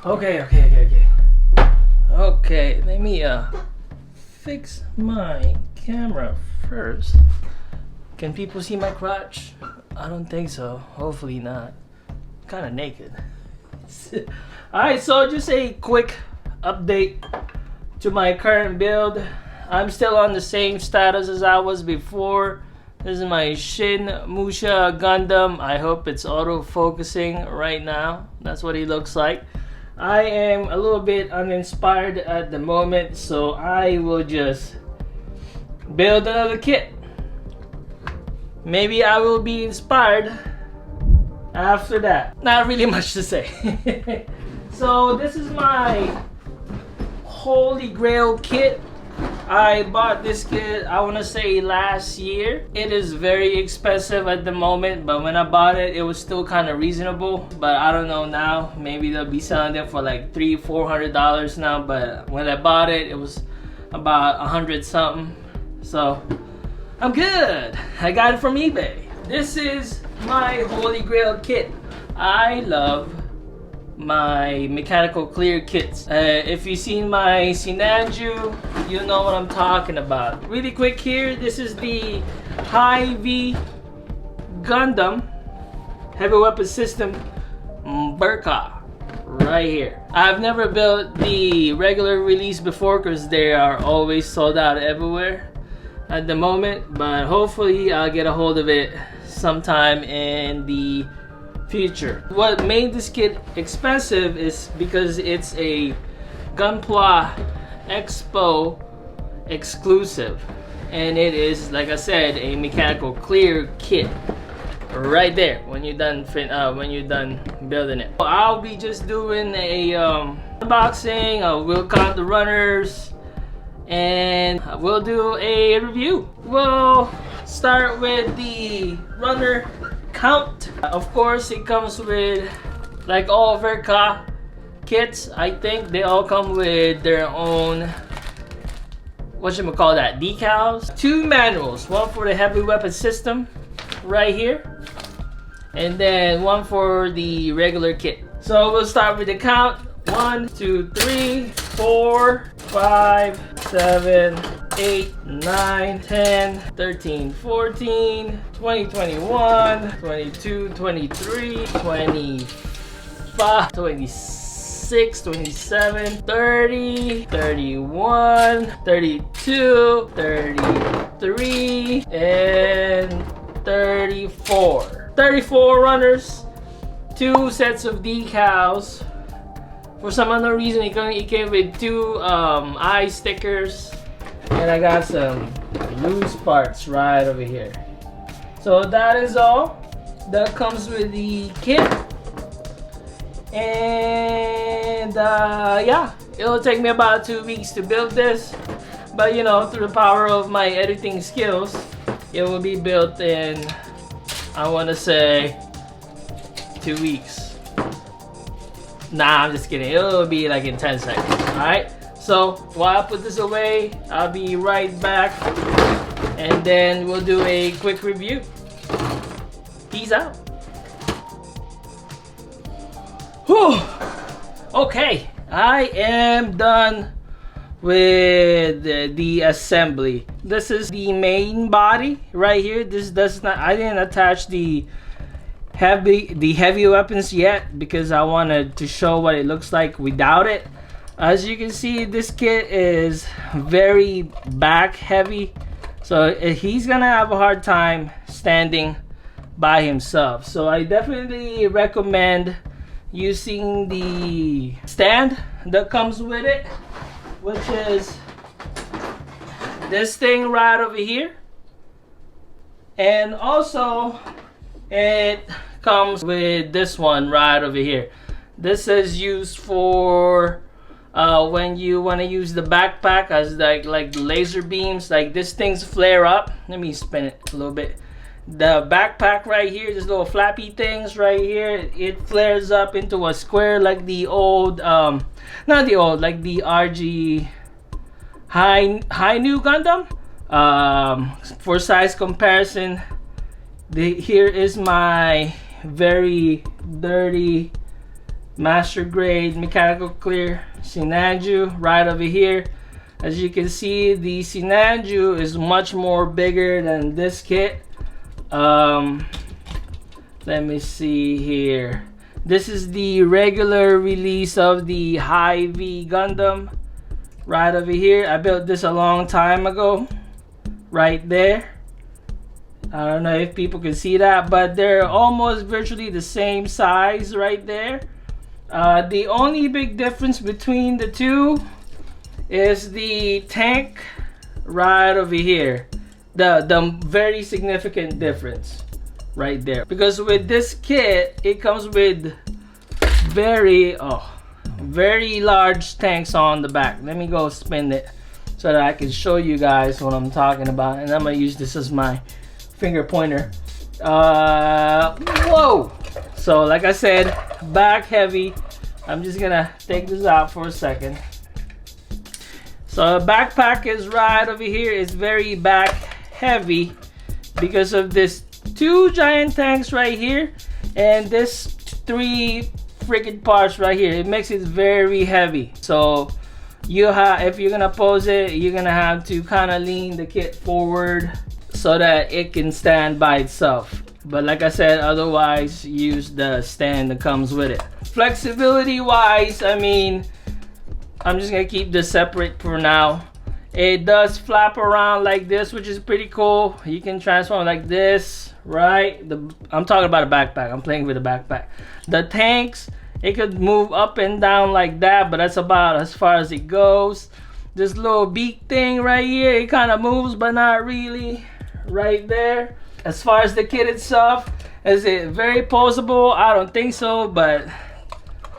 Okay, let me fix my camera first. Can people see my crotch? I don't think so. Hopefully not. Kind of naked. Alright, so just a quick update to my current build. I'm still on the same status as I was before. This is my Shin Musha Gundam. I hope it's auto-focusing right now. That's what he looks like. I am a little bit uninspired at the moment, so I will just build another kit. Maybe I will be inspired after that. Not really much to say. So this is my Holy Grail kit. I bought this kit, I want to say last year. It is very expensive at the moment, but when I bought it, it was still kind of reasonable. But I don't know now, maybe they'll be selling them for like $300-400 now. But when I bought it, it was about 100 something. So I'm good. I got it from eBay. This is my Holy Grail kit. I love my mechanical clear kits. If you've seen my Sinanju, you know what I'm talking about. Really quick here, this is the Hy-Vee Gundam Heavy Weapon System Burka right here. I've never built the regular release before because they are always sold out everywhere at the moment, but hopefully I'll get a hold of it sometime in the future. What made this kit expensive is because it's a Gunpla Expo exclusive, and it is, like I said, a mechanical clear kit right there when you're done building it. I'll be just doing a unboxing. We'll count the runners and we'll do a review. We'll start with the runner count. Of course, it comes with, like all Verka kits, I think they all come with their own, decals. 2 manuals, one for the heavy weapon system right here, and then one for the regular kit. So we'll start with the count. 1, 2, 3, 4, 5, 7, 8, 9, 10, 13, 14, 20, 21, 22, 23, 25, 26, 27, 30, 31, 32, 33, and 34. 34 runners, 2 sets of decals. For some unknown reason, it came with 2 eye stickers, and I got some loose parts right over here. So that is all that comes with the kit, and yeah, it'll take me about 2 weeks to build this, but you know, through the power of my editing skills, it will be built in, I want to say, 2 weeks. Nah, I'm just kidding. It'll be like in 10 seconds. Alright? So, while I put this away, I'll be right back. And then we'll do a quick review. Peace out. Whew. Okay. I am done with the assembly. This is the main body right here. This does not, I didn't attach the heavy weapons yet because I wanted to show what it looks like without it. As you can see, this kit is very back heavy, so he's gonna have a hard time standing by himself. So I definitely recommend using the stand that comes with it, which is this thing right over here. And also it comes with this one right over here. This is used for when you want to use the backpack as like the laser beams, like this things flare up. Let me spin it a little bit. The backpack right here, this little flappy things right here, it flares up into a square like the old like the RG High New Gundam. For size comparison, here is my very dirty master grade mechanical clear Sinanju right over here. As you can see, the Sinanju is much more bigger than this kit. Let me see here. This is the regular release of the High V Gundam right over here. I built this a long time ago, right there. I don't know if people can see that, but they're almost virtually the same size right there. The only big difference between the two is the tank right over here. The very significant difference right there, because with this kit it comes with very large tanks on the back. Let me go spin it so that I can show you guys what I'm talking about, and I'm gonna use this as my finger pointer. Whoa! So like I said, back heavy. I'm just gonna take this out for a second. So the backpack is right over here. It's very back heavy because of this 2 giant tanks right here and this 3 freaking parts right here. It makes it very heavy. So if you're gonna pose it, you're gonna have to kind of lean the kit forward so that it can stand by itself. But like I said, otherwise use the stand that comes with it. Flexibility wise, I mean, I'm just gonna keep this separate for now. It does flap around like this, which is pretty cool. You can transform like this, right? I'm talking about a backpack. I'm playing with a backpack. The tanks, it could move up and down like that, but that's about as far as it goes. This little beak thing right here, it kind of moves, but not really, right there. As far as the kit itself, is it very poseable? I don't think so, but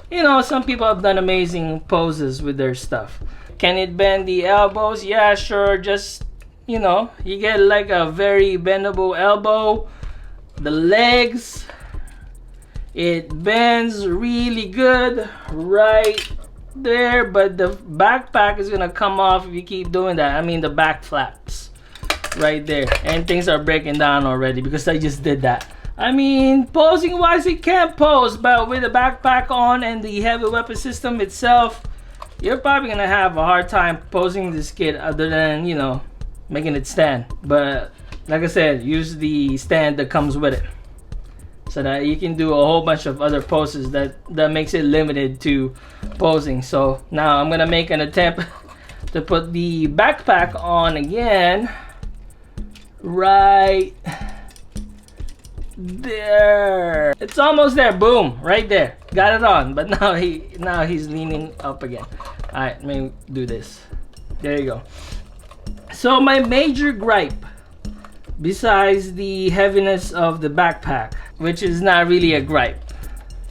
you know, some people have done amazing poses with their stuff. Can it bend the elbows? Yeah, sure. Just, you know, you get like a very bendable elbow. The legs, it bends really good right there, but the backpack is gonna come off if you keep doing that. I mean, the back flaps right there, and things are breaking down already because I just did that. I mean, posing wise, it can't pose, but with the backpack on and the heavy weapon system itself, you're probably gonna have a hard time posing this kit other than, you know, making it stand. But like I said, use the stand that comes with it so that you can do a whole bunch of other poses that makes it limited to posing. So now I'm gonna make an attempt to put the backpack on again, right there. It's almost there. Boom, right there, got it on. But now he's leaning up again. All right, let me do this. There you go. So my major gripe, besides the heaviness of the backpack, which is not really a gripe,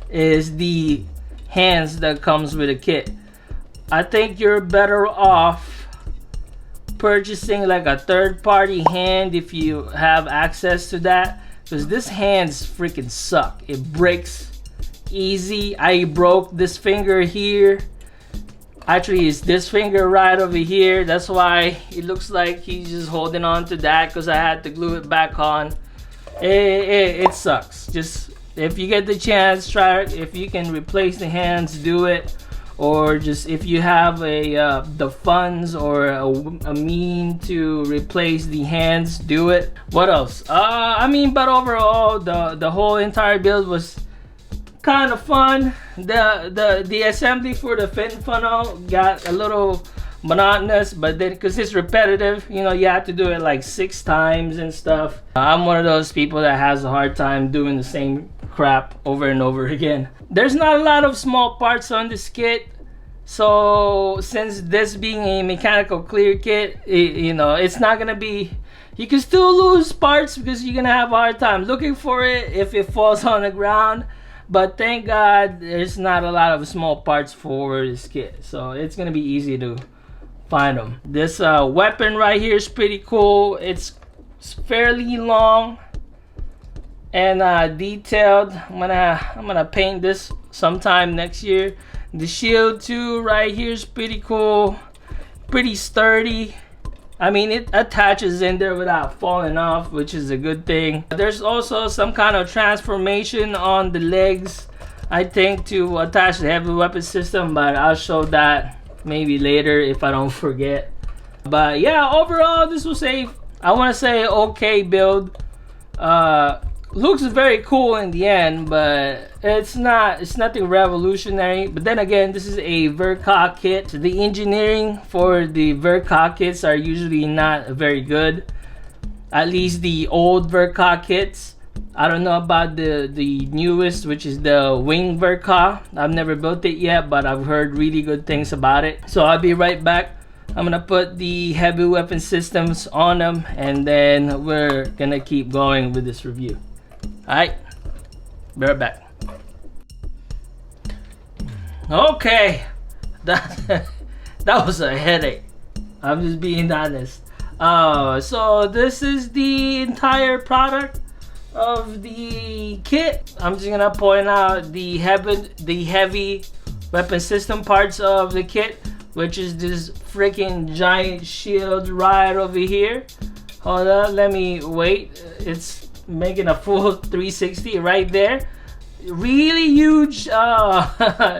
is the hands that comes with a kit. I think you're better off purchasing like a third-party hand if you have access to that, because this hands freaking suck. It breaks easy. I broke this finger here. Actually, it's this finger right over here. That's why it looks like he's just holding on to that, because I had to glue it back on. It sucks. Just if you get the chance, try it. If you can replace the hands, do it. Or just if you have the funds or a mean to replace the hands, do it. What else? I mean, but overall, the whole entire build was kind of fun. The assembly for the fin funnel got a little monotonous, but then because it's repetitive, you know, you have to do it like 6 times and stuff. I'm one of those people that has a hard time doing the same crap over and over again. There's not a lot of small parts on this kit, so since this being a mechanical clear kit, you know, it's not gonna be, you can still lose parts because you're gonna have a hard time looking for it if it falls on the ground. But thank God there's not a lot of small parts for this kit, so it's gonna be easy to find them. This weapon right here is pretty cool. It's fairly long and detailed. I'm gonna paint this sometime next year. The shield too right here is pretty cool, pretty sturdy. I mean, it attaches in there without falling off, which is a good thing. There's also some kind of transformation on the legs. I think, to attach the heavy weapon system, but I'll show that maybe later if I don't forget. But yeah, overall this was a, I want to say, okay build. Looks very cool in the end, but it's nothing revolutionary. But then again, this is a Verca kit. The engineering for the Verca kits are usually not very good, at least the old Verca kits. I don't know about the newest, which is the wing Verca. I've never built it yet, but I've heard really good things about it. So I'll be right back. I'm gonna put the heavy weapon systems on them, and then we're gonna keep going with this review. Alright, be right back. Okay, that was a headache. I'm just being honest. So this is the entire product of the kit. I'm just gonna point out the heavy weapon system parts of the kit, which is this freaking giant shield right over here. Hold on, let me wait. It's making a full 360 right there. Really huge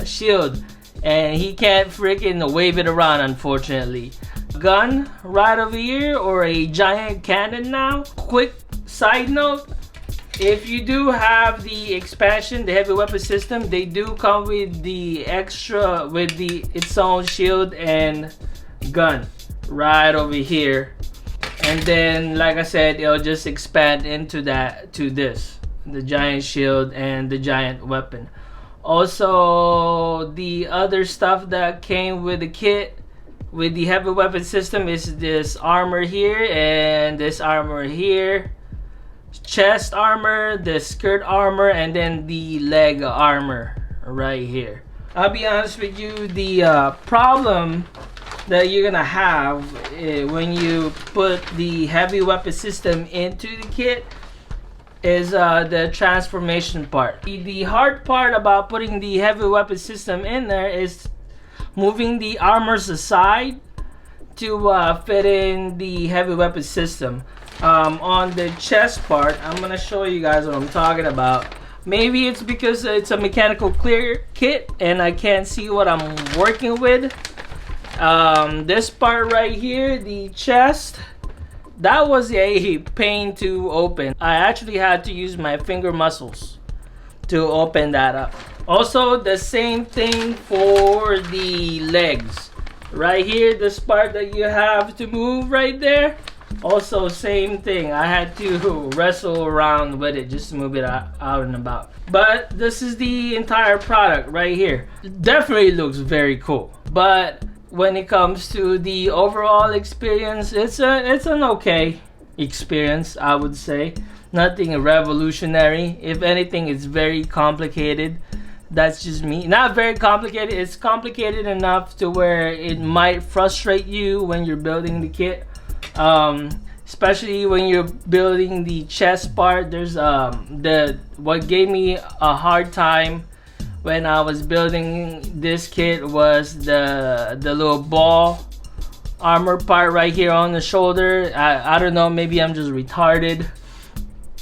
shield, and he can't freaking wave it around, unfortunately. Gun right over here, or a giant cannon now. Quick side note, if you do have the expansion, the heavy weapon system, they do come with the extra, with its own shield and gun right over here. And then, like I said, it'll just expand into that, to this, the giant shield and the giant weapon. Also, the other stuff that came with the kit with the heavy weapon system is this armor here and this armor here, chest armor, the skirt armor, and then the leg armor right here. I'll be honest with you, the problem that you're gonna have when you put the heavy weapon system into the kit is the transformation part. The hard part about putting the heavy weapon system in there is moving the armors aside to fit in the heavy weapon system. On the chest part, I'm gonna show you guys what I'm talking about. Maybe it's because it's a mechanical clear kit and I can't see what I'm working with. This part right here, the chest, that was a pain to open. I actually had to use my finger muscles to open that up. Also, the same thing for the legs. Right here, this part that you have to move right there, also same thing. I had to wrestle around with it just to move it out and about. But this is the entire product right here. It definitely looks very cool. But when it comes to the overall experience, it's an okay experience, I would say. Nothing revolutionary. If anything, it's very complicated. That's just me. Not very complicated. It's complicated enough to where it might frustrate you when you're building the kit. Especially when you're building the chest part. There's what gave me a hard time when I was building this kit was the little ball armor part right here on the shoulder. I don't know, maybe I'm just retarded.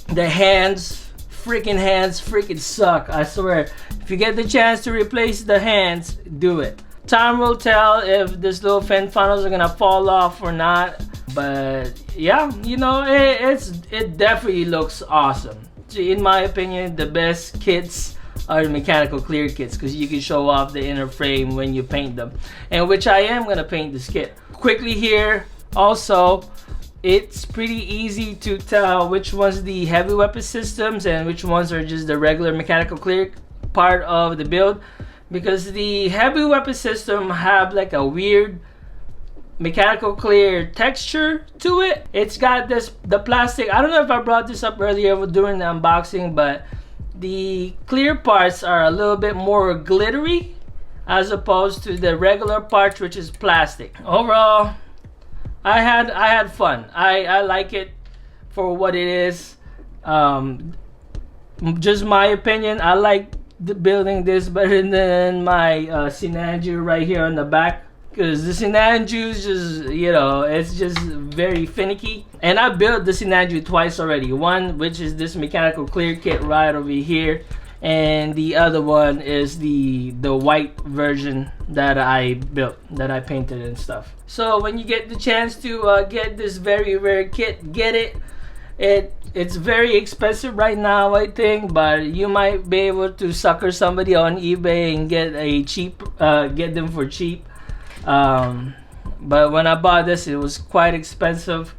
The hands freaking suck. I swear, if you get the chance to replace the hands, do it. Time will tell if this little fin funnels are gonna fall off or not. But yeah, you know, it definitely looks awesome. In my opinion, the best kits are mechanical clear kits, because you can show off the inner frame when you paint them, and which I am gonna paint this kit quickly here. Also, it's pretty easy to tell which one's the heavy weapon systems and which ones are just the regular mechanical clear part of the build, because the heavy weapon system have like a weird mechanical clear texture to it. It's got the plastic. I don't know if I brought this up earlier during the unboxing, but the clear parts are a little bit more glittery as opposed to the regular parts, which is plastic. Overall, I had fun. I like it for what it is. Just my opinion, I like building this better than my Sinanju right here on the back, because the Sinanju is just, you know, it's just very finicky. And I built the Sinanju twice already. One, which is this mechanical clear kit right over here, and the other one is the white version that I built, that I painted and stuff. So when you get the chance to get this very rare kit, get it. It's very expensive right now, I think, but you might be able to sucker somebody on eBay and get a cheap, get them for cheap. But when I bought this, it was quite expensive.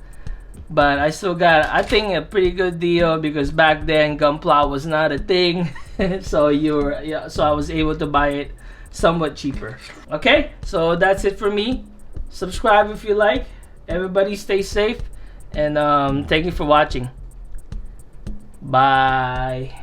But I still got, I think, a pretty good deal, because back then Gunpla was not a thing. So so I was able to buy it somewhat cheaper. Okay, so that's it for me. Subscribe if you like. Everybody stay safe, and thank you for watching. Bye.